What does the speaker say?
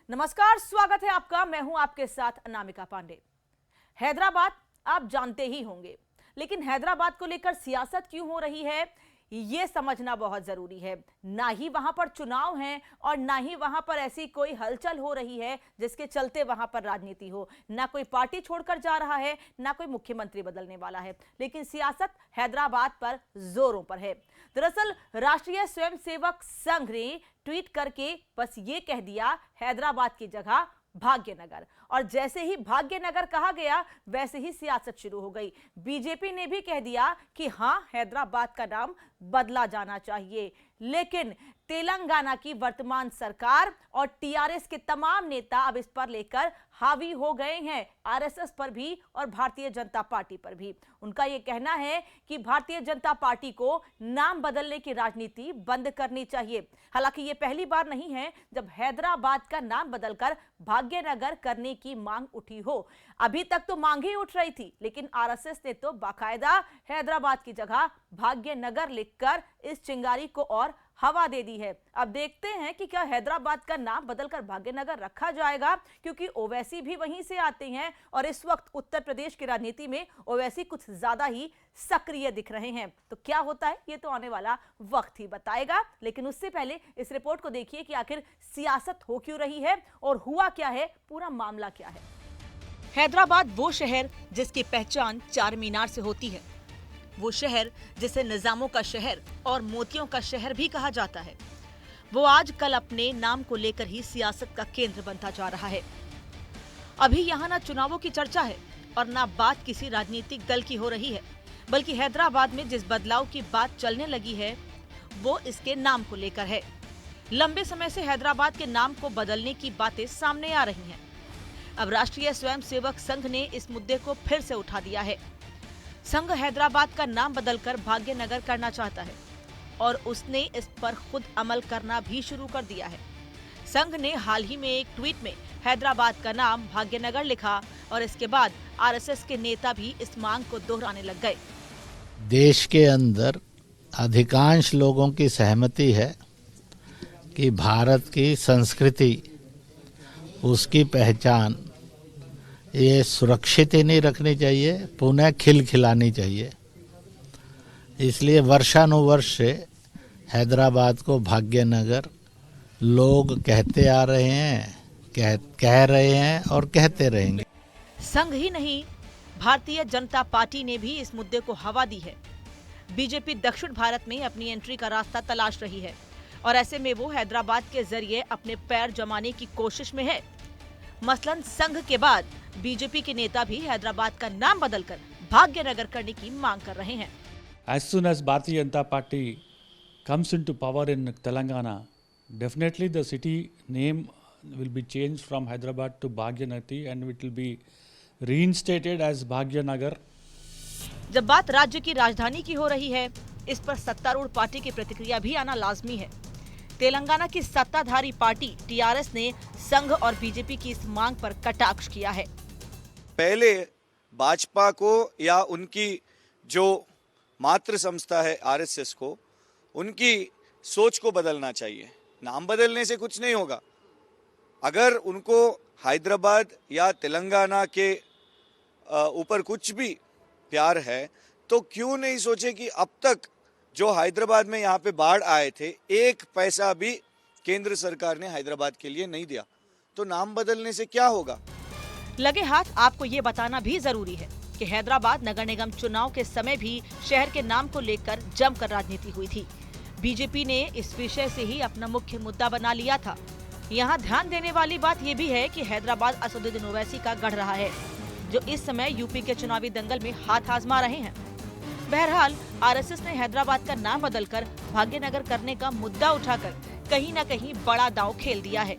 नमस्कार, स्वागत है आपका। मैं हूं आपके साथ अनामिका पांडे। हैदराबाद आप जानते ही होंगे, लेकिन हैदराबाद को लेकर सियासत क्यों हो रही है ये समझना बहुत जरूरी है। ना ही वहां पर चुनाव हैं और ना ही वहां पर ऐसी कोई हलचल हो रही है जिसके चलते वहां पर राजनीति हो। ना कोई पार्टी छोड़कर जा रहा है, ना कोई मुख्यमंत्री बदलने वाला है, लेकिन सियासत हैदराबाद पर जोरों पर है। दरअसल राष्ट्रीय स्वयंसेवक संघ ने ट्वीट करके बस ये कह दिया, हैदराबाद की जगह भाग्यनगर। और जैसे ही भाग्यनगर कहा गया वैसे ही सियासत शुरू हो गई। बीजेपी ने भी कह दिया कि हां, हैदराबाद का नाम बदला जाना चाहिए, लेकिन तेलंगाना की वर्तमान सरकार और टीआरएस के तमाम नेता अब इस पर लेकर हावी हो गए हैं, आरएसएस पर भी और भारतीय जनता पार्टी पर भी। उनका यह कहना है कि भारतीय जनता पार्टी को नाम बदलने की राजनीति बंद करनी चाहिए। हालांकि यह पहली बार नहीं है जब हैदराबाद का नाम बदलकर भाग्यनगर करने की मांग उठी हो। अभी तक तो मांग ही उठ रही थी, लेकिन आरएसएस ने तो बाकायदा हैदराबाद की जगह भाग्यनगर लिखकर इस चिंगारी को और हवा दे दी है। अब देखते हैं कि क्या हैदराबाद का नाम बदलकर भाग्यनगर रखा जाएगा, क्योंकि ओवैसी भी वहीं से आते हैं और इस वक्त उत्तर प्रदेश की राजनीति में ओवैसी कुछ ज्यादा ही सक्रिय दिख रहे हैं। तो क्या होता है ये तो आने वाला वक्त ही बताएगा, लेकिन उससे पहले इस रिपोर्ट को देखिए कि आखिर सियासत हो क्यों रही है और हुआ क्या है, पूरा मामला क्या है। हैदराबाद वो शहर जिसकी पहचान चार मीनार से होती है, वो शहर जिसे निजामों का शहर और मोतियों का शहर भी कहा जाता है, वो आज कल अपने नाम को लेकर ही सियासत का केंद्र बनता जा रहा है। अभी यहाँ ना चुनावों की चर्चा है और ना बात किसी राजनीतिक दल की हो रही है, बल्कि हैदराबाद में जिस बदलाव की बात चलने लगी है वो इसके नाम को लेकर है। लंबे समय से हैदराबाद के नाम को बदलने की बातें सामने आ रही हैं। अब राष्ट्रीय स्वयंसेवक संघ ने इस मुद्दे को फिर से उठा दिया है। संघ हैदराबाद का नाम बदलकर भाग्यनगर करना चाहता है और उसने इस पर खुद अमल करना भी शुरू कर दिया है। संघ ने हाल ही में एक ट्वीट में हैदराबाद का नाम भाग्यनगर लिखा और इसके बाद आरएसएस के नेता भी इस मांग को दोहराने लग गए। देश के अंदर अधिकांश लोगों की सहमति है कि भारत की संस्कृति, उसकी पहचान ये सुरक्षित ही नहीं रखनी चाहिए, पुनः खिलखिलानी चाहिए। इसलिए वर्षानुवर्ष से हैदराबाद को भाग्यनगर लोग कहते आ रहे हैं, कह रहे हैं और कहते रहेंगे। संघ ही नहीं, भारतीय जनता पार्टी ने भी इस मुद्दे को हवा दी है। बीजेपी दक्षिण भारत में अपनी एंट्री का रास्ता तलाश रही है और ऐसे में वो हैदराबाद के जरिए अपने पैर जमाने की कोशिश में है। मसलन संघ के बाद बीजेपी के नेता भी हैदराबाद का नाम बदलकर भाग्यनगर करने की मांग कर रहे हैं। As soon as Bharatiya Janata Party comes into power in Telangana, definitely the city name will be changed from Hyderabad to Bhagyanagar and it will be reinstated as Bhagyanagar. जब बात राज्य की राजधानी की हो रही है, इस पर सत्तारूढ़ पार्टी की प्रतिक्रिया भी आना लाजमी है। तेलंगाना की सत्ताधारी पार्टी टीआरएस ने संघ और बीजेपी की इस मांग पर कटाक्ष किया है। पहले भाजपा को या उनकी जो मातृ संस्था है आरएसएस को, उनकी सोच को बदलना चाहिए। नाम बदलने से कुछ नहीं होगा। अगर उनको हैदराबाद या तेलंगाना के ऊपर कुछ भी प्यार है तो क्यों नहीं सोचे कि अब तक जो हैदराबाद में यहाँ पे बाढ़ आए थे, एक पैसा भी केंद्र सरकार ने हैदराबाद के लिए नहीं दिया, तो नाम बदलने से क्या होगा। लगे हाथ आपको ये बताना भी जरूरी है कि हैदराबाद नगर निगम चुनाव के समय भी शहर के नाम को लेकर जमकर राजनीति हुई थी। बीजेपी ने इस विषय से ही अपना मुख्य मुद्दा बना लिया था। यहाँ ध्यान देने वाली बात ये भी है कि हैदराबाद असदुद्दीन ओवैसी का गढ़ रहा है, जो इस समय यूपी के चुनावी दंगल में हाथ आजमा रहे हैं। बहरहाल आरएसएस ने हैदराबाद का नाम बदलकर भाग्यनगर करने का मुद्दा उठाकर कहीं न कहीं बड़ा दांव खेल दिया है।